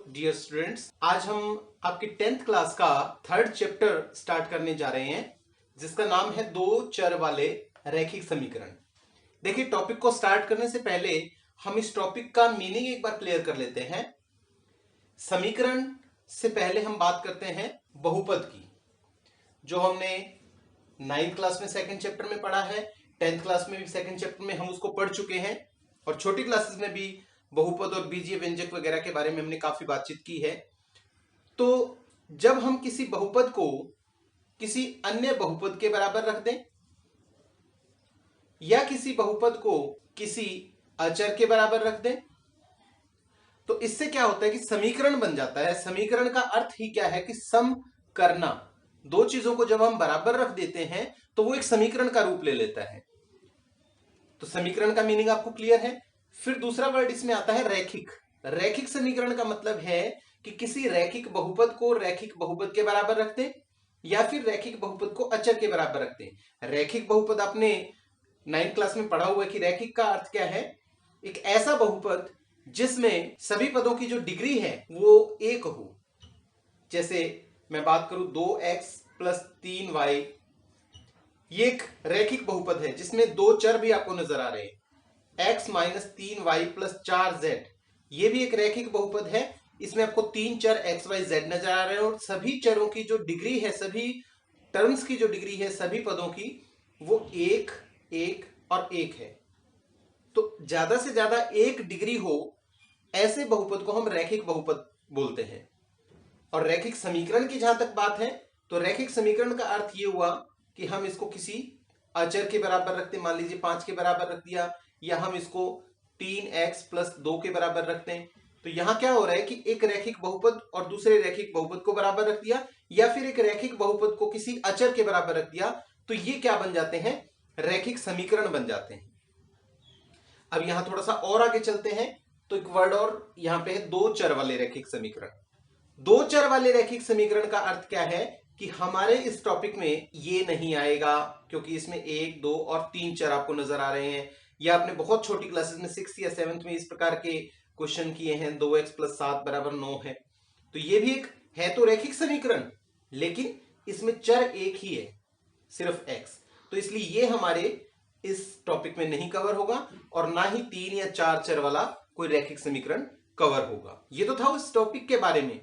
Dear students, आज हम आपकी 10th क्लास का थर्ड चैप्टर स्टार्ट करने जा रहे हैं जिसका नाम है दो चर वाले रैखिक समीकरण। देखिए, टॉपिक को स्टार्ट करने से पहले हम इस टॉपिक का मीनिंग एक बार क्लियर कर लेते हैं। समीकरण से पहले हम बात करते हैं बहुपद की, जो हमने 9th क्लास में सेकंड चैप्टर में पढ़ा है, 10th क्लास में भी सेकंड चैप्टर में हम उसको पढ़ चुके हैं और छोटी क्लासेस में भी बहुपद और बीजीय व्यंजक वगैरह के बारे में हमने काफी बातचीत की है। तो जब हम किसी बहुपद को किसी अन्य बहुपद के बराबर रख दें या किसी बहुपद को किसी अचर के बराबर रख दें, तो इससे क्या होता है कि समीकरण बन जाता है। समीकरण का अर्थ ही क्या है कि सम करना। दो चीजों को जब हम बराबर रख देते हैं तो वो एक समीकरण का रूप ले लेता है। तो समीकरण का मीनिंग आपको क्लियर है। फिर दूसरा वर्ड इसमें आता है रैखिक। रैखिक समीकरण का मतलब है कि किसी रैखिक बहुपद को रैखिक बहुपद के बराबर रखते हैं या फिर रैखिक बहुपद को अचर के बराबर रखते हैं। रैखिक बहुपद आपने 9th क्लास में पढ़ा हुआ है कि रैखिक का अर्थ क्या है, एक ऐसा बहुपद जिसमें सभी पदों की जो डिग्री है वो एक हो। जैसे मैं बात करूं 2x + 3y, ये एक रैखिक बहुपद है जिसमें दो चर भी आपको नजर आ रहे हैं। x - 3y + 4z, ये भी एक रैखिक बहुपद है। इसमें आपको तीन चर x, y, z नजर आ रहे हैं और सभी चरों की जो डिग्री है, सभी टर्म्स की जो डिग्री है, सभी पदों की, वो एक, एक और एक है। तो ज्यादा से ज्यादा एक डिग्री हो ऐसे बहुपद को हम रैखिक बहुपद बोलते हैं। और रैखिक समीकरण की जहां तक बात है तो रैखिक समीकरण का अर्थ ये हुआ कि हम इसको किसी अचर के बराबर रखते, मान लीजिए 5 के बराबर रख दिया, या हम इसको 3x + 2 के बराबर रखते हैं। तो यहां क्या हो रहा है कि एक रैखिक बहुपद और दूसरे रैखिक बहुपद को बराबर रख दिया, या फिर एक रैखिक बहुपद को किसी अचर के बराबर रख दिया, तो ये क्या बन जाते हैं, रैखिक समीकरण बन जाते हैं। अब यहां थोड़ा सा और आगे चलते हैं तो एक वर्ड और यहां पे है दो चर वाले रैखिक समीकरण। दो चर वाले रैखिक समीकरण का अर्थ क्या है कि हमारे इस टॉपिक में ये नहीं आएगा, क्योंकि इसमें 1, 2 और 3 चर आपको नजर आ रहे हैं। या आपने बहुत छोटी क्लासेस में 6th या 7th में इस प्रकार के क्वेश्चन किए हैं, 2x + 7 = 9 है। तो ये भी एक है तो रैखिक समीकरण, लेकिन इसमें चर एक ही है, सिर्फ x। तो इसलिए ये हमारे इस टॉपिक में नहीं कवर होगा और ना ही 3 या 4 चर वाला कोई रैखिक समीकरण कवर होगा। ये तो था उस टॉपिक के बारे में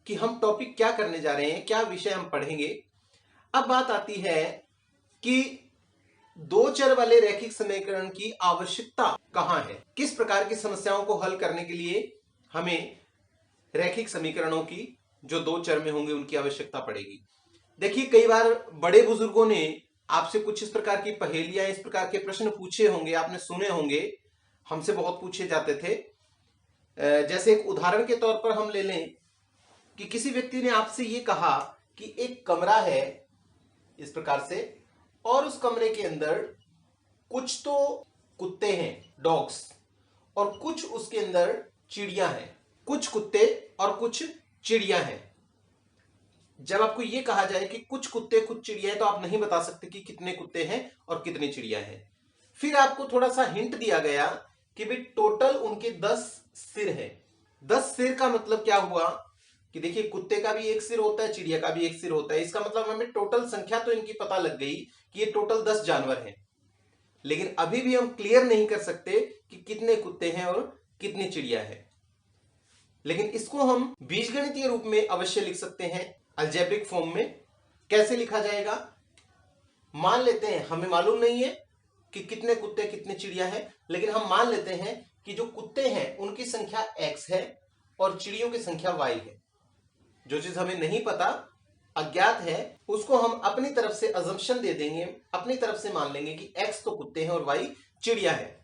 कि हम टॉपिक क्या करने जा रहे हैं, क्या विषय हम पढ़ेंगे। अब बात आती है कि दो चर वाले रैखिक समीकरण की आवश्यकता कहां है, किस प्रकार की समस्याओं को हल करने के लिए हमें रैखिक समीकरणों की जो दो चर में होंगे उनकी आवश्यकता पड़ेगी। देखिए, कई बार बड़े बुजुर्गों ने आपसे कुछ इस प्रकार की पहेलियां, इस प्रकार के प्रश्न पूछे होंगे, आपने सुने होंगे, हमसे बहुत पूछे जाते थे। जैसे एक उदाहरण के तौर पर हम ले लें कि किसी व्यक्ति ने आपसे ये कहा कि एक कमरा है इस प्रकार से, और उस कमरे के अंदर कुछ तो कुत्ते हैं, डॉग्स, और कुछ उसके अंदर चिड़िया हैं। कुछ कुत्ते और कुछ चिड़िया हैं। जब आपको ये कहा जाए कि कुछ कुत्ते कुछ चिड़िया है, तो आप नहीं बता सकते कि कितने कुत्ते हैं और कितनी चिड़िया हैं। फिर आपको थोड़ा सा हिंट दिया गया कि भाई टोटल उनके 10 सिर हैं। 10 सिर का मतलब क्या हुआ कि देखिए, कुत्ते का भी एक सिर होता है, चिड़िया का भी एक सिर होता है। इसका मतलब हमें टोटल संख्या तो इनकी पता लग गई कि ये टोटल 10 जानवर हैं, लेकिन अभी भी हम क्लियर नहीं कर सकते कि कितने कुत्ते हैं और कितनी चिड़िया है। लेकिन इसको हम बीजगणितीय रूप में अवश्य लिख सकते हैं, अलजेब्रिक फॉर्म में। कैसे लिखा जाएगा, मान लेते हैं हमें मालूम नहीं है कि कितने कुत्ते कितने चिड़िया है, लेकिन हम मान लेते हैं कि जो कुत्ते हैं उनकी संख्या x है और चिड़ियों की संख्या y है। जो चीज हमें नहीं पता, अज्ञात है, उसको हम अपनी तरफ से अजम्पशन दे देंगे, अपनी तरफ से मान लेंगे कि x तो कुत्ते हैं और y चिड़िया है।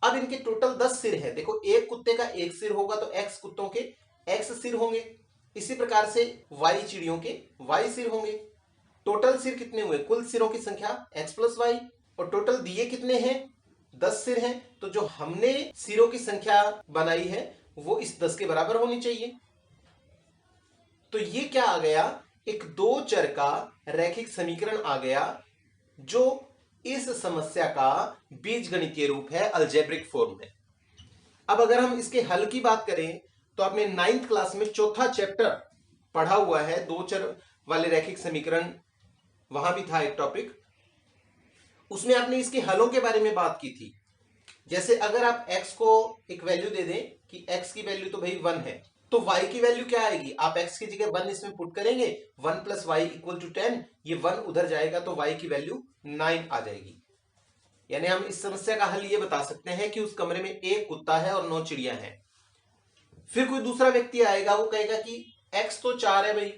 अब इनके टोटल 10 सिर है। देखो, एक कुत्ते का एक सिर होगा तो x कुत्तों के x सिर होंगे, इसी प्रकार से y चिड़ियों के y सिर होंगे। टोटल सिर कितने हुए, कुल सिरों की संख्या x + y, और टोटल दिए कितने हैं, 10 सिर हैं। तो जो हमने सिरों की संख्या बनाई है वो इस 10 के बराबर होनी चाहिए। तो ये क्या आ गया, एक दो चर का रैखिक समीकरण आ गया, जो इस समस्या का बीजगणितीय रूप है, अलजेब्रिक फॉर्म है। अब अगर हम इसके हल की बात करें तो आपने 9th क्लास में चौथा चैप्टर पढ़ा हुआ है, दो चर वाले रैखिक समीकरण, वहां भी था एक टॉपिक, उसमें आपने इसके हलों के बारे में बात की थी। जैसे अगर आप x को एक वैल्यू दे दें कि x की वैल्यू तो भाई 1 है, तो y की वैल्यू क्या आएगी, आप x की जगह 1 इसमें पुट करेंगे, 1 + y = 10, ये 1 उधर जाएगा तो y की वैल्यू 9 आ जाएगी। यानी हम इस समस्या का हल ये बता सकते हैं कि उस कमरे में एक कुत्ता है और 9 चिड़िया हैं। फिर कोई दूसरा व्यक्ति आएगा, वो कहेगा कि x तो 4 है भाई,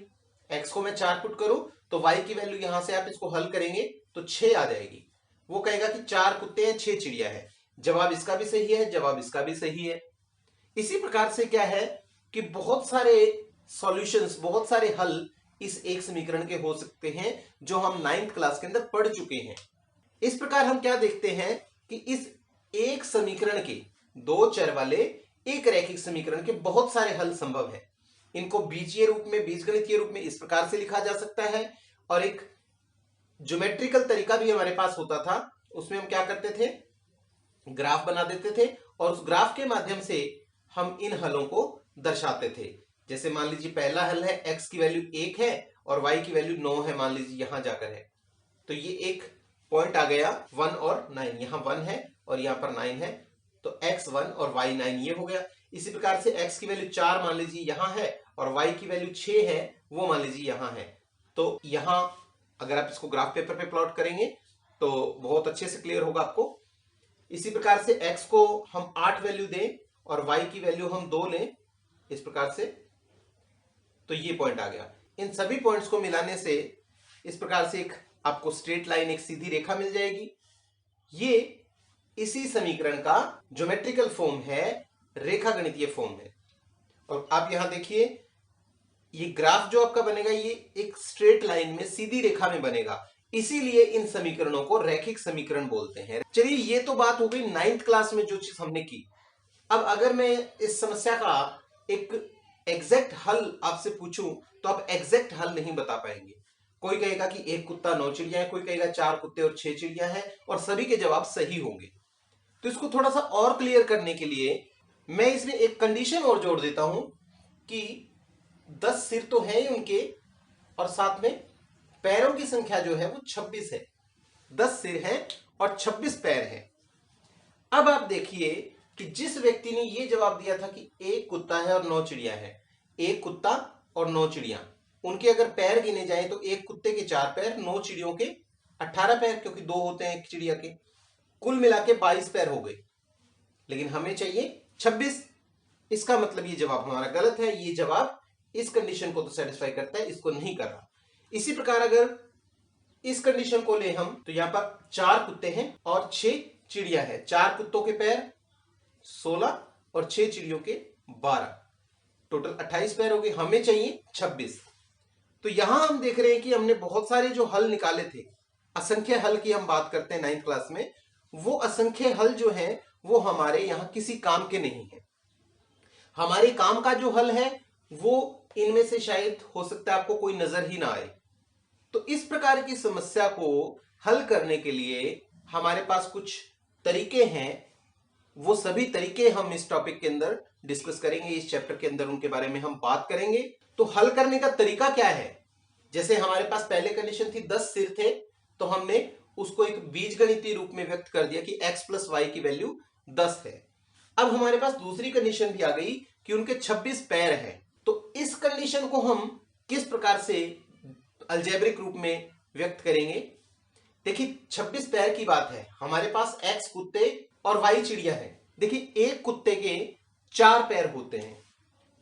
x को मैं 4 पुट करूं तो y की वैल्यू यहां से आप इसको हल करेंगे तो 6 आ जाएगी। वो कहेगा कि 4 कुत्ते हैं 6 चिड़िया है। जवाब इसका भी सही है, जवाब इसका भी सही है। इसी प्रकार से क्या है कि बहुत सारे सॉल्यूशंस, बहुत सारे हल इस एक समीकरण के हो सकते हैं जो हम 9th क्लास के अंदर पढ़ चुके हैं। इस प्रकार हम क्या देखते हैं कि इस एक समीकरण के, दो चर वाले एक रैखिक समीकरण के बहुत सारे हल संभव है। इनको बीजीय रूप में, बीजगणितीय रूप में इस प्रकार से लिखा जा सकता है, और एक ज्योमेट्रिकल तरीका भी हमारे पास होता था। उसमें हम क्या करते थे, ग्राफ बना देते थे और उस ग्राफ के माध्यम से हम इन हलों को दर्शाते थे। जैसे मान लीजिए पहला हल है, x की वैल्यू 1 है और y की वैल्यू 9 है, मान लीजिए यहां जाकर है, तो ये एक पॉइंट आ गया 1 और 9, यहां 1 है और यहां पर 9 है, तो x 1 और y 9 ये हो गया। इसी प्रकार से x की वैल्यू 4 मान लीजिए यहां है और y की वैल्यू 6 है, वो मान लीजिए यहां है। तो यहां अगर आप इसको ग्राफ पेपर पे प्लॉट करेंगे तो बहुत अच्छे से क्लियर होगा आपको। इसी प्रकार से x को हम 8 वैल्यू दें और y की वैल्यू हम 2 लें, इस प्रकार से, तो ये पॉइंट आ गया। इन सभी पॉइंट्स को मिलाने से इस प्रकार से एक आपको स्ट्रेट लाइन, एक सीधी रेखा मिल जाएगी। ये इसी समीकरण का ज्योमेट्रिकल फॉर्म है, रेखा गणितीय फॉर्म है। और आप यहां देखिए, ये ग्राफ जो आपका बनेगा ये एक स्ट्रेट लाइन में, सीधी रेखा में बनेगा, इसीलिए इन समीकरणों को रैखिक समीकरण बोलते हैं। चलिए, ये तो बात हो गई 9th क्लास में जो चीज हमने की। अब अगर मैं इस समस्या का एक एग्जैक्ट हल आपसे पूछूं तो आप एग्जैक्ट हल नहीं बता पाएंगे। कोई कहेगा कि एक कुत्ता 9 चिड़िया है, कोई कहेगा 4 कुत्ते और 6 चिड़िया हैं, और सभी के जवाब सही होंगे। तो इसको थोड़ा सा और क्लियर करने के लिए मैं इसमें एक कंडीशन और जोड़ देता हूं कि 10 सिर तो हैं ही उनके, और साथ में पैरों की संख्या जो है वो 26 है। 10 सिर हैं और 26 पैर हैं। अब आप देखिए कि जिस व्यक्ति ने ये जवाब दिया था कि एक कुत्ता है और 9 चिड़िया है, एक कुत्ता और 9 चिड़िया, उनके अगर पैर गिने जाए तो एक कुत्ते के 4 पैर, 9 चिड़ियों के 18 पैर, क्योंकि 2 होते हैं एक चिड़िया के, कुल मिला के 22 पैर हो गए। लेकिन हमें चाहिए 26। इसका मतलब ये जवाब हमारा गलत है। ये जवाब इस कंडीशन को तो सेटिस्फाई करता है, इसको नहीं कर रहा। इसी प्रकार अगर इस कंडीशन को ले हम, तो यहां पर 4 कुत्ते हैं और 6 चिड़िया है। 4 कुत्तों के पैर 16 और 6 चिड़ियों के 12, टोटल 28 पैर हो गए। हमें चाहिए 26। तो यहां हम देख रहे हैं कि हमने बहुत सारे जो हल निकाले थे, असंख्य हल की हम बात करते हैं 9th क्लास में, वो असंख्य हल जो हैं वो हमारे यहां किसी काम के नहीं है। हमारे काम का जो हल है वो इनमें से शायद हो सकता है आपको कोई नजर ही ना आए। तो इस प्रकार की समस्या को हल करने के लिए हमारे पास कुछ तरीके हैं। वो सभी तरीके हम इस टॉपिक के अंदर डिस्कस करेंगे, इस चैप्टर के अंदर उनके बारे में हम बात करेंगे। तो हल करने का तरीका क्या है? जैसे हमारे पास पहले कंडीशन थी 10 सिर थे, तो हमने उसको एक बीजगणितीय रूप में व्यक्त कर दिया कि x + y की वैल्यू 10 है। अब हमारे पास दूसरी कंडीशन भी आ गई कि उनके 26 पैर हैं। तो इस कंडीशन को हम किस प्रकार से अलजेब्रिक रूप में व्यक्त करेंगे? देखिए, 26 पैर की बात है, हमारे पास x कुत्ते और y चिड़िया है। देखिए, एक कुत्ते के 4 पैर होते हैं,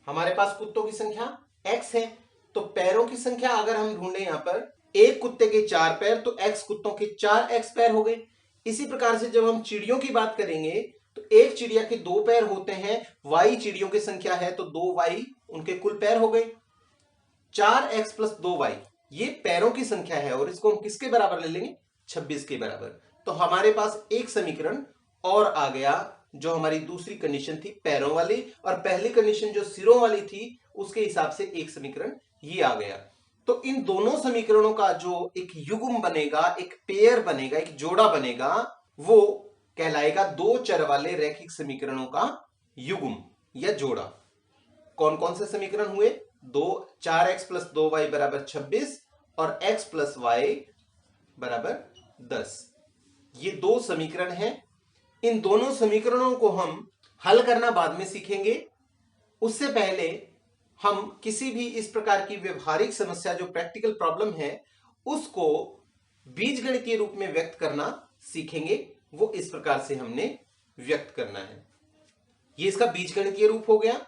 हमारे पास कुत्तों की संख्या x है, तो पैरों की संख्या अगर हम ढूंढे यहां पर, एक कुत्ते के 4 पैर तो x कुत्तों के 4x पैर हो गए। इसी प्रकार से जब हम चिड़ियों की बात करेंगे तो एक चिड़िया के 2 पैर होते हैं, y चिड़ियों की संख्या है तो 2y उनके कुल पैर हो गए। 4x + 2y ये पैरों की संख्या है, और इसको हम किसके बराबर ले लेंगे? 26 के बराबर। तो हमारे पास एक समीकरण और आ गया, जो हमारी दूसरी कंडीशन थी पैरों वाली, और पहली कंडीशन जो सिरों वाली थी उसके हिसाब से एक समीकरण ये आ गया। तो इन दोनों समीकरणों का जो एक युग्म बनेगा, एक पेयर बनेगा, एक जोड़ा बनेगा, वो कहलाएगा दो चर वाले रैखिक समीकरणों का युग्म या जोड़ा। कौन कौन से समीकरण हुए? 4x प्लस 2y बराबर 26 और x प्लस वाई बराबर 10। ये दो समीकरण हैं। इन दोनों समीकरणों को हम हल करना बाद में सीखेंगे। उससे पहले हम किसी भी इस प्रकार की व्यवहारिक समस्या जो प्रैक्टिकल प्रॉब्लम है उसको बीजगणितीय रूप में व्यक्त करना सीखेंगे। वो इस प्रकार से हमने व्यक्त करना है। ये इसका बीजगणितीय रूप हो गया।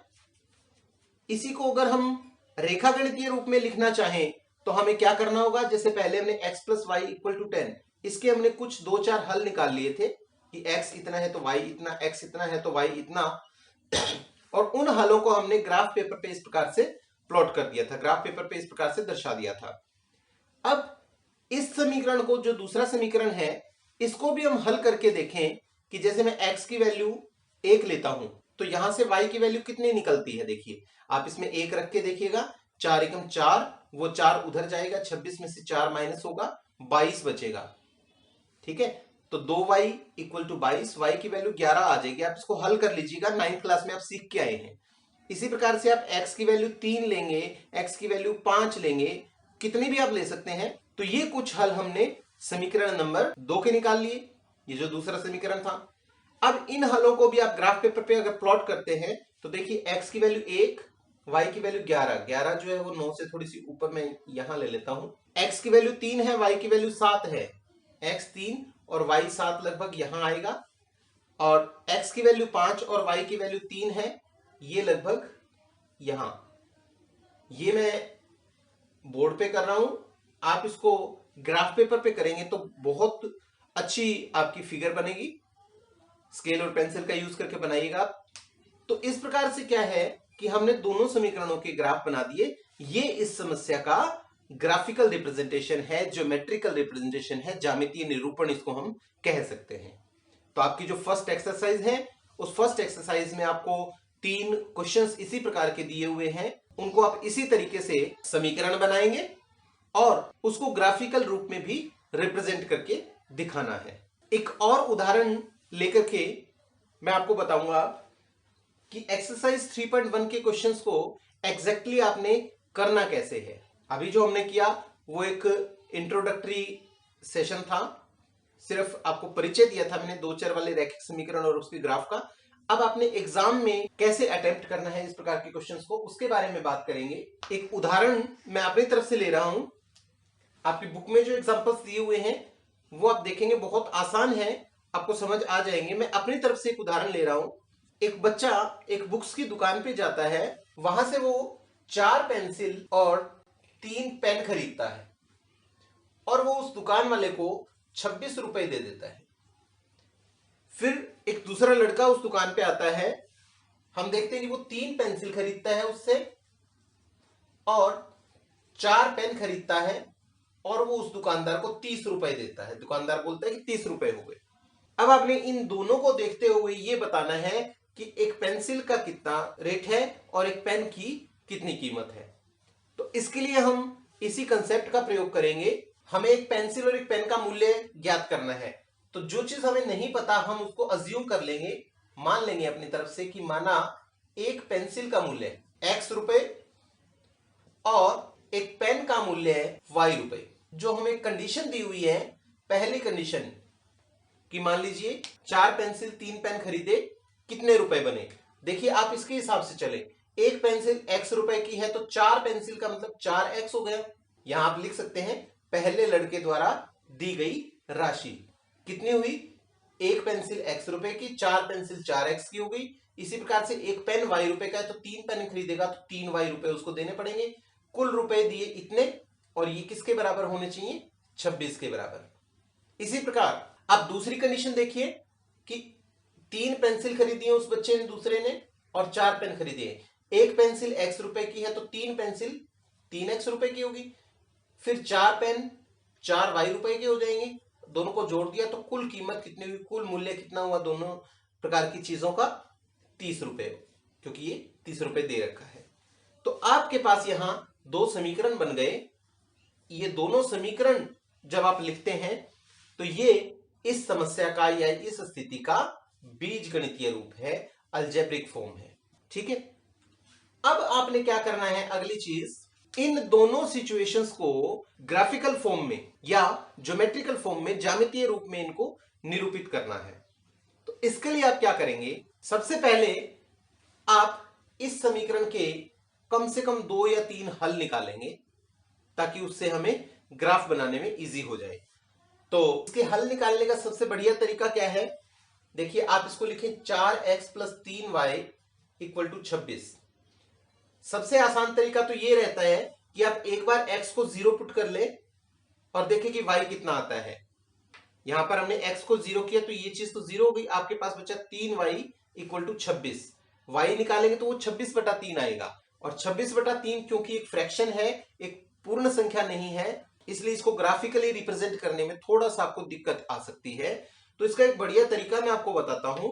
इसी को अगर हम रेखा गणितीय रूप में लिखना चाहें तो हमें क्या करना होगा? जैसे पहले हमने x plus Y equal to 10, इसके हमने कुछ 2-4 हल निकाल लिए थे कि x इतना है तो y इतना, x इतना है तो y इतना, और उन हलों को हमने ग्राफ पेपर पे इस प्रकार से प्लॉट कर दिया था, ग्राफ पेपर पे इस प्रकार से दर्शा दिया था। अब इस समीकरण को, जो दूसरा समीकरण है, इसको भी हम हल करके देखें कि जैसे मैं x की वैल्यू 1 लेता हूं तो यहां से y की वैल्यू कितनी निकलती है? देखिए, आप इसमें 1 रख के देखिएगा, 4 एकम 4, वो 4 उधर जाएगा, 26 में से 4 माइनस होगा, 22 बचेगा। ठीक है, तो 2y इक्वल टू 22, y की वैल्यू 11 आ जाएगी। आप इसको हल कर लीजिएगा, 9th क्लास में आप सीख के आए हैं। इसी प्रकार से आप x की वैल्यू 3 लेंगे, x की वैल्यू 5 लेंगे, कितनी भी आप ले सकते हैं। तो ये कुछ हल हमने समीकरण नंबर 2 के निकाल लिए, ये जो दूसरा समीकरण था। अब इन हलों को भी आप ग्राफ पेपर पे अगर प्लॉट करते हैं तो देखिए, x की वैल्यू 1, y की वैल्यू 11 जो है वो 9 से थोड़ी सी ऊपर मैं यहां ले लेता हूं। x की वैल्यू 3 है, y की वैल्यू 7 है, x 3 और y 7 लगभग यहां आएगा, और x की वैल्यू 5 और y की वैल्यू 3 है, ये लगभग यहां। ये मैं बोर्ड पे कर रहा हूं, आप इसको ग्राफ पेपर पे करेंगे तो बहुत अच्छी आपकी फिगर बनेगी। स्केल और पेंसिल का यूज करके बनाइएगा। तो इस प्रकार से क्या है कि हमने दोनों समीकरणों के ग्राफ बना दिए। ये इस समस्या का ग्राफिकल रिप्रेजेंटेशन है, ज्योमेट्रिकल रिप्रेजेंटेशन है, ज्यामितीय निरूपण इसको हम कह सकते हैं। तो आपकी जो फर्स्ट एक्सरसाइज है, उस फर्स्ट एक्सरसाइज में आपको 3 क्वेश्चंस इसी प्रकार के दिए हुए हैं। उनको आप इसी तरीके से समीकरण बनाएंगे और उसको ग्राफिकल रूप में भी रिप्रेजेंट करके दिखाना है। एक और उदाहरण लेकर के मैं आपको बताऊंगा कि एक्सरसाइज 3.1 के क्वेश्चंस को एग्जैक्टली आपने करना कैसे है। अभी जो हमने किया वो एक इंट्रोडक्टरी सेशन था, सिर्फ आपको परिचय दिया था मैंने 2 चर वाले रैखिक समीकरण और उसके ग्राफ का। अब आपने एग्जाम में कैसे अटेम्प्ट करना है इस प्रकार के क्वेश्चंस को, उसके बारे में बात करेंगे। एक उदाहरण मैं अपनी तरफ से ले रहा हूं। आपकी बुक में जो एग्जाम्पल्स दिए हुए हैं वो आप देखेंगे बहुत आसान है, आपको समझ आ जाएंगे। मैं अपनी तरफ से एक उदाहरण ले रहा हूं। एक बच्चा एक बुक्स की दुकान पे जाता है, वहां से वो 4 पेंसिल और 3 पेन खरीदता है और वो उस दुकान वाले को 26 रुपए दे देता है। फिर एक दूसरा लड़का उस दुकान पे आता है, हम देखते हैं कि वो 3 पेंसिल खरीदता है उससे और 4 पेन खरीदता है और वो उस दुकानदार को 30 रुपए देता है। दुकानदार बोलता है कि 30 रुपए हो गए। अब आपने इन दोनों को देखते हुए ये बताना है कि एक पेंसिल का कितना रेट है और एक पेन की कितनी कीमत है। तो इसके लिए हम इसी कंसेप्ट का प्रयोग करेंगे। हमें एक पेंसिल और एक पेन का मूल्य ज्ञात करना है। तो जो चीज हमें नहीं पता हम उसको अज्यूम कर लेंगे, मान लेंगे अपनी तरफ से कि माना एक पेंसिल का मूल्य x रुपए और एक पेन का मूल्य है y रुपए। जो हमें कंडीशन दी हुई है, पहली कंडीशन कि मान लीजिए 4 पेंसिल 3 पेन खरीदे, कितने रुपए बने। देखिए आप इसके हिसाब से चले, एक पेंसिल x रुपए की है तो 4 पेंसिल का मतलब 4x हो गया। यहां आप लिख सकते हैं पहले लड़के द्वारा दी गई राशि कितनी हुई, एक पेंसिल x रुपए की, 4 पेंसिल 4x की हो गई। इसी प्रकार से एक पेन y रुपए का है तो 3 पेन खरीदेगा तो 3 y रुपए उसको देने पड़ेंगे। कुल रुपए दिए इतने और ये किसके बराबर होने चाहिए, 26 के बराबर। इसी प्रकार आप दूसरी कंडीशन देखिए कि 3 पेंसिल खरीदी है उस बच्चे ने दूसरे ने और 4 पेन खरीदे हैं। एक पेंसिल x रुपए की है तो 3 पेंसिल 3x रुपए की होगी। फिर 4 पेन 4y रुपए के हो जाएंगे, दोनों को जोड़ दिया तो कुल कीमत कितनी हुई, कुल मूल्य कितना हुआ दोनों प्रकार की चीजों का, 30 रुपए, क्योंकि ये 30 रुपए दे रखा है। तो आपके पास यहां 2 समीकरण बन गए। ये दोनों समीकरण जब आप लिखते हैं तो ये इस समस्या का या इस स्थिति का बीजगणितीय रूप है, अलजेब्रिक फॉर्म है। ठीक है, अब आपने क्या करना है, अगली चीज, इन दोनों सिचुएशंस को ग्राफिकल फॉर्म में या ज्योमेट्रिकल फॉर्म में, ज्यामितीय रूप में इनको निरूपित करना है। तो इसके लिए आप क्या करेंगे, सबसे पहले आप इस समीकरण के कम से कम 2 या 3 हल निकालेंगे ताकि उससे हमें ग्राफ बनाने में इजी हो जाए। तो इसके हल निकालने का सबसे बढ़िया तरीका क्या है, देखिए आप इसको लिखें 4x + 3y = 26। सबसे आसान तरीका तो ये रहता है कि आप एक बार x को 0 पुट कर ले और देखें कि y कितना आता है। यहां पर हमने x को 0 किया तो ये चीज तो 0 हो गई, आपके पास बचा 3y = 26। y निकालेंगे तो वो 26/3 आएगा, और 26/3 क्योंकि एक फ्रैक्शन है, एक पूर्ण संख्या नहीं है, इसलिए इसको ग्राफिकली रिप्रेजेंट करने में थोड़ा सा आपको दिक्कत आ सकती है। तो इसका एक बढ़िया तरीका मैं आपको बताता हूं।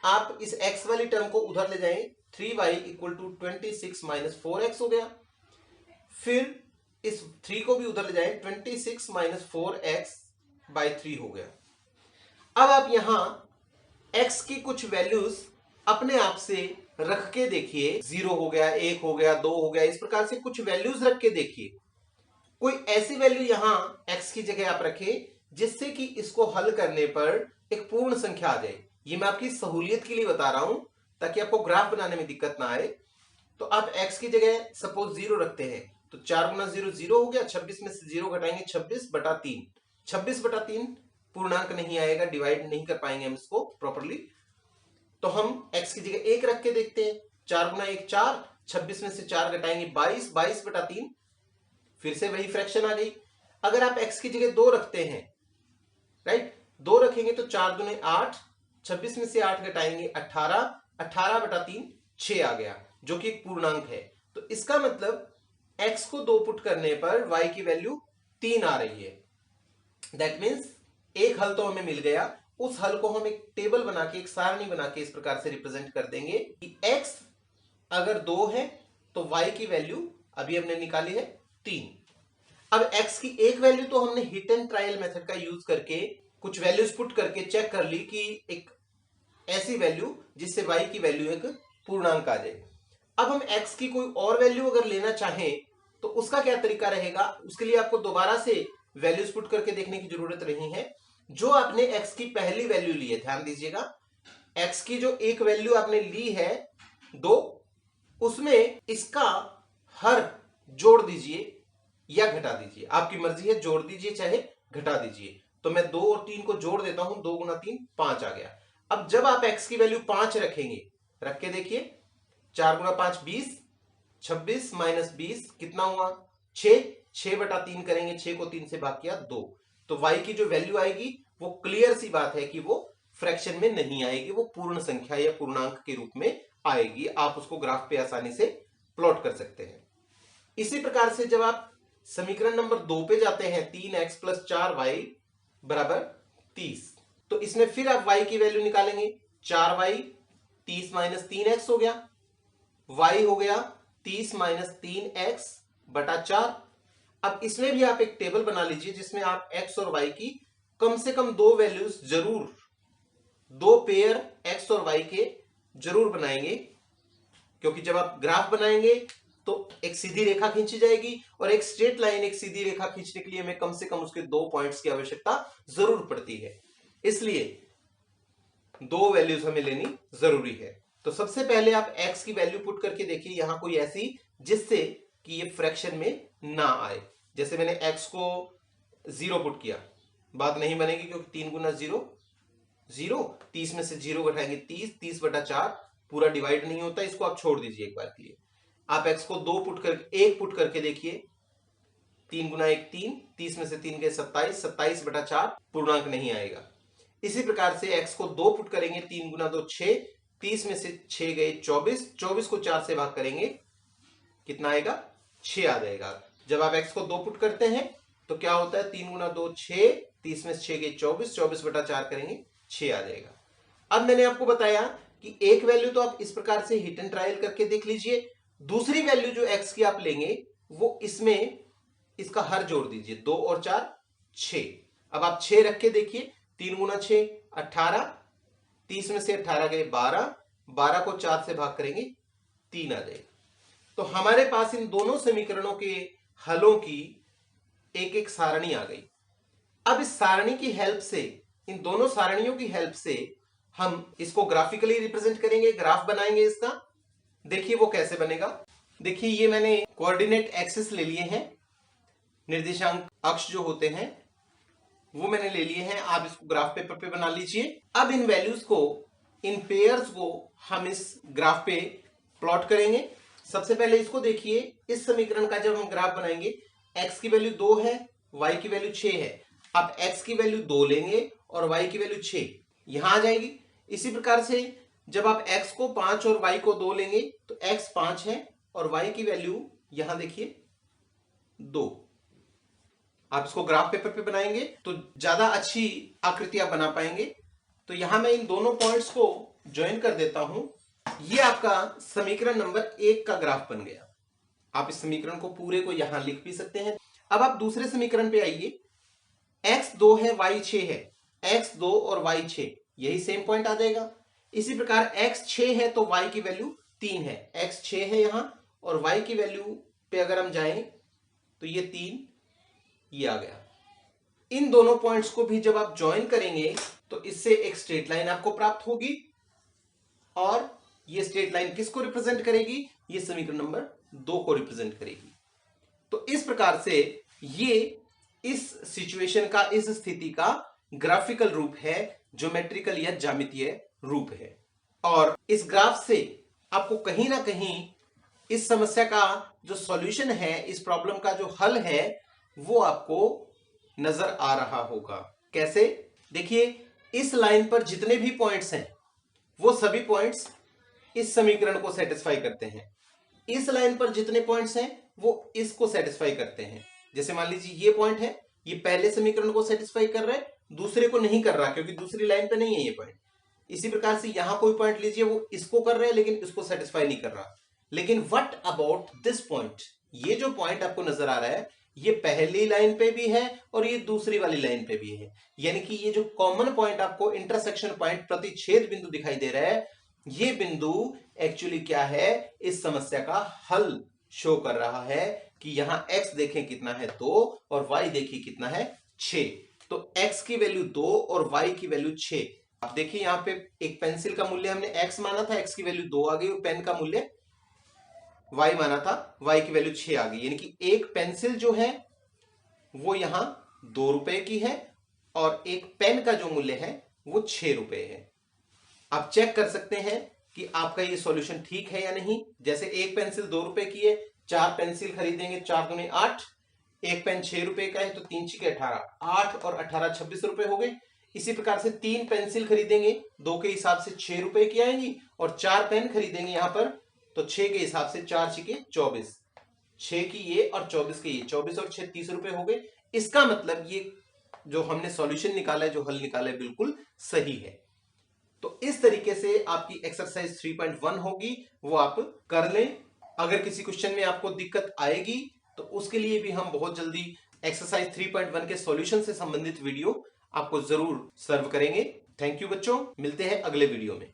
आप इस x वाली टर्म को उधर ले जाएं, 3y = 26 - 4x हो गया। फिर इस 3 को भी उधर ले जाएं, 26 - 4x/3 हो गया। अब आप यहां x की कुछ वैल्यूज अपने आप से रख के देखिए, 0 हो गया, 1 हो गया, 2 हो गया, इस प्रकार से कुछ वैल्यूज रख के देखिए। कोई ऐसी वैल्यू यहां x की जगह आप रखें जिससे कि इसको हल करने पर एक पूर्ण संख्या आ जाए। ये मैं आपकी सहूलियत के लिए बता रहा हूं ताकि आपको ग्राफ बनाने में दिक्कत ना आए। तो आप x की जगह सपोज 0 रखते हैं तो 4 × 0 0 हो गया, 26 में से 0 घटाएंगे 26/3। 26/3 पूर्णांक नहीं आएगा, डिवाइड नहीं कर पाएंगे हम इसको प्रॉपर्ली। तो हम x की जगह 1 रख के देखते हैं, 4 × 1 4, 26 में से 4 घटाएंगे 22, 22/3, फिर से वही फ्रैक्शन आ गई। अगर आप x की जगह 2 रखते हैं, राइट, 2 रखेंगे तो 4 दूने 8, 26 में से 8 घटाएंगे 18, 18/3 6 आ गया, जो कि एक पूर्णांक है। तो इसका मतलब x को 2 पुट करने पर y की वैल्यू 3 आ रही है। दैट मीन्स एक हल तो हमें मिल गया। उस हल को हम एक टेबल बना के, एक सारणी बना के इस प्रकार से रिप्रेजेंट कर देंगे कि x अगर 2 है तो y की वैल्यू अभी हमने निकाली है 3। अब x की एक वैल्यू तो हमने हिट एंड ट्रायल मेथड का यूज करके कुछ वैल्यूज पुट करके चेक कर ली कि एक ऐसी वैल्यू जिससे y की वैल्यू एक पूर्णांक आ जाए। अब हम x की कोई और वैल्यू अगर लेना चाहें तो उसका क्या तरीका रहेगा, उसके लिए आपको दोबारा से वैल्यूज पुट करके देखने की जरूरत नहीं है। जो आपने x की पहली वैल्यू ली है, ध्यान दीजिएगा, x की जो एक वैल्यू आपने ली है 2, उसमें इसका हर जोड़ दीजिए या घटा दीजिए, आपकी मर्जी है, जोड़ दीजिए चाहे घटा दीजिए। तो मैं 2 और 3 को जोड़ देता हूं, 2 × 3 5 आ गया। अब जब आप x की वैल्यू 5 रखेंगे, रख के देखिए, 4 × 5 20, 26 - 20 कितना हुआ 6, 6/3 करेंगे, 6 को 3 से भाग किया 2। तो y की जो वैल्यू आएगी वो क्लियर सी बात है कि वो फ्रैक्शन में नहीं आएगी, वो पूर्ण संख्या या पूर्णांक के रूप में आएगी। आप उसको ग्राफ पे आसानी से प्लॉट कर सकते हैं। इसी प्रकार से जब आप समीकरण नंबर 2 पे जाते हैं, 3x + 4y = 30, तो इसमें फिर आप y की वैल्यू निकालेंगे, 4y 30 - 3x हो गया, y हो गया 30 - 3x/4। अब इसमें भी आप एक टेबल बना लीजिए जिसमें आप x और y की कम से कम 2 वैल्यूज जरूर, 2 पेयर x और y के जरूर बनाएंगे, क्योंकि जब आप ग्राफ बनाएंगे तो एक सीधी रेखा खींची जाएगी, और एक स्ट्रेट लाइन, एक सीधी रेखा खींचने के लिए हमें कम से कम उसके 2 पॉइंट्स की आवश्यकता जरूर पड़ती है, इसलिए 2 वैल्यूज हमें लेनी जरूरी है। तो सबसे पहले आप x की वैल्यू पुट करके देखिए यहां कोई ऐसी जिससे कि ये फ्रैक्शन में ना आए। जैसे मैंने x को 0 पुट किया, बात नहीं बनेगी क्योंकि 3 × 0 0, 30 में से 0 घटाएंगे 30, 30/4 पूरा डिवाइड नहीं होता, इसको आप छोड़ दीजिए एक बार के लिए। आप x को 2 पुट करके 1 पुट करके देखिए, 3 × 1 3, 30 में से 3 गए 27, 27/4 पूर्णांक नहीं आएगा। इसी प्रकार से x को 2 पुट करेंगे, 3 × 2 6, 30 में से 6 गए 24, 24 को 4 से भाग करेंगे, कितना आएगा 6 आ जाएगा। जब आप x को 2 पुट करते हैं तो क्या होता है, 3 × 2 6, 30 में से 6 गए 24, 24/4 करेंगे 6 आ जाएगा। अब मैंने आपको बताया कि एक वैल्यू तो आप इस प्रकार से हिट एंड ट्रायल करके देख लीजिए, दूसरी वैल्यू जो x की आप लेंगे वो इसमें इसका हर जोड़ दीजिए, 2 और 4 6। अब आप 6 रख के देखिए, 3 × 6 18, 30 में से 18 गए 12, 12 को 4 से भाग करेंगे 3 आ जाएगा। तो हमारे पास इन दोनों समीकरणों के हलों की एक एक सारणी आ गई। अब इस सारणी की हेल्प से, इन दोनों सारणियों की हेल्प से हम इसको ग्राफिकली रिप्रेजेंट करेंगे, ग्राफ बनाएंगे इसका। देखिए वो कैसे बनेगा। देखिए ये मैंने कोऑर्डिनेट एक्सिस ले लिए हैं, निर्देशांक अक्ष जो होते हैं वो मैंने ले लिए हैं। आप इसको ग्राफ पेपर पे बना लीजिए। अब इन वैल्यूज को, इन पेयर्स को हम इस ग्राफ पे प्लॉट करेंगे। सबसे पहले इसको देखिए, इस समीकरण का जब हम ग्राफ बनाएंगे, x की वैल्यू 2 है, y की वैल्यू 6 है। अब x की वैल्यू 2 लेंगे और y की वैल्यू 6 यहां आ जाएगी। इसी प्रकार से जब आप x को 5 और y को 2 लेंगे तो x 5 है और y की वैल्यू यहां देखिए 2। आप इसको ग्राफ पेपर पे बनाएंगे तो ज्यादा अच्छी आकृति आप बना पाएंगे। तो यहां मैं इन दोनों पॉइंट्स को ज्वाइन कर देता हूं। ये आपका समीकरण नंबर 1 का ग्राफ बन गया। आप इस समीकरण को पूरे को यहां लिख भी सकते हैं। अब आप दूसरे समीकरण पे आइए। x 2 है, y 6 है। x 2 और y 6 यही सेम पॉइंट आ जाएगा। इसी प्रकार x 6 है तो y की वैल्यू 3 है। x 6 है यहां और y की वैल्यू पे अगर हम जाएं तो ये 3 ये आ गया। इन दोनों पॉइंट्स को भी जब आप ज्वाइन करेंगे तो इससे एक स्ट्रेट लाइन आपको प्राप्त होगी और ये स्ट्रेट लाइन किसको रिप्रेजेंट करेगी? ये समीकरण नंबर 2 को रिप्रेजेंट करेगी। तो इस प्रकार से ये इस सिचुएशन का, इस स्थिति का ग्राफिकल रूप है, ज्योमेट्रिकल या ज्यामितीय रूप है। और इस ग्राफ से आपको कहीं ना कहीं इस समस्या का जो सॉल्यूशन है, इस प्रॉब्लम का जो हल है, वो आपको नजर आ रहा होगा। कैसे? देखिए इस लाइन पर जितने भी पॉइंट्स हैं वो सभी पॉइंट्स इस समीकरण को सेटिस्फाई करते हैं। इस लाइन पर जितने पॉइंट्स हैं वो इसको सेटिस्फाई करते हैं। जैसे मान लीजिए ये पॉइंट है, ये पहले समीकरण को सेटिस्फाई कर रहा है, दूसरे को नहीं कर रहा क्योंकि दूसरी लाइन पे नहीं है ये पॉइंट। इसी प्रकार से यहां कोई पॉइंट लीजिए, वो इसको कर रहा है लेकिन इसको सेटिस्फाई नहीं कर रहा। लेकिन व्हाट अबाउट दिस पॉइंट? ये जो पॉइंट आपको नजर आ रहा है ये पहली लाइन पे भी है और ये दूसरी वाली लाइन पे भी है। यानी कि ये जो कॉमन पॉइंट आपको इंटरसेक्शन पॉइंट, प्रतिच्छेद बिंदु दिखाई दे रहा है, ये बिंदु एक्चुअली क्या है? इस समस्या का हल शो कर रहा है कि यहां x देखें कितना है 2 और y देखिए कितना है 6। तो x की वैल्यू 2 और y की वैल्यू 6। आप देखिए यहां पे एक पेंसिल का मूल्य हमने x माना था, x की वैल्यू 2 आ गई, और पेन का मूल्य y माना था, y की वैल्यू 6 आ गई। यानी कि एक पेंसिल जो है वो यहां 2 रुपए की है और एक पेन का जो मूल्य है वो 6 रुपए है। आप चेक कर सकते हैं कि आपका ये सॉल्यूशन ठीक है या नहीं। जैसे एक पेंसिल 2 रुपए की है, 4 पेंसिल खरीदेंगे, 4 दूनी 8, एक पेन 6 रुपए का है तो 3 6 18, 8 और 18 26 रुपए हो गए। इसी प्रकार से 3 पेंसिल खरीदेंगे, 2 के हिसाब से 6 रुपए की आएंगी, और 4 पेन खरीदेंगे यहां पर तो 6 के हिसाब से 4 6 24, 6 की ये और 24 के ये, 24 और 6 30 रुपए हो गए। इसका मतलब ये जो हमने सॉल्यूशन निकाला है, जो हल निकाला है, बिल्कुल सही है। तो इस तरीके से आपकी एक्सरसाइज 3.1 होगी, वो आप कर लें। अगर किसी क्वेश्चन में आपको दिक्कत आएगी तो उसके लिए भी हम बहुत जल्दी एक्सरसाइज 3.1 के सॉल्यूशन से संबंधित वीडियो आपको जरूर सर्व करेंगे। थैंक यू बच्चों, मिलते हैं अगले वीडियो में।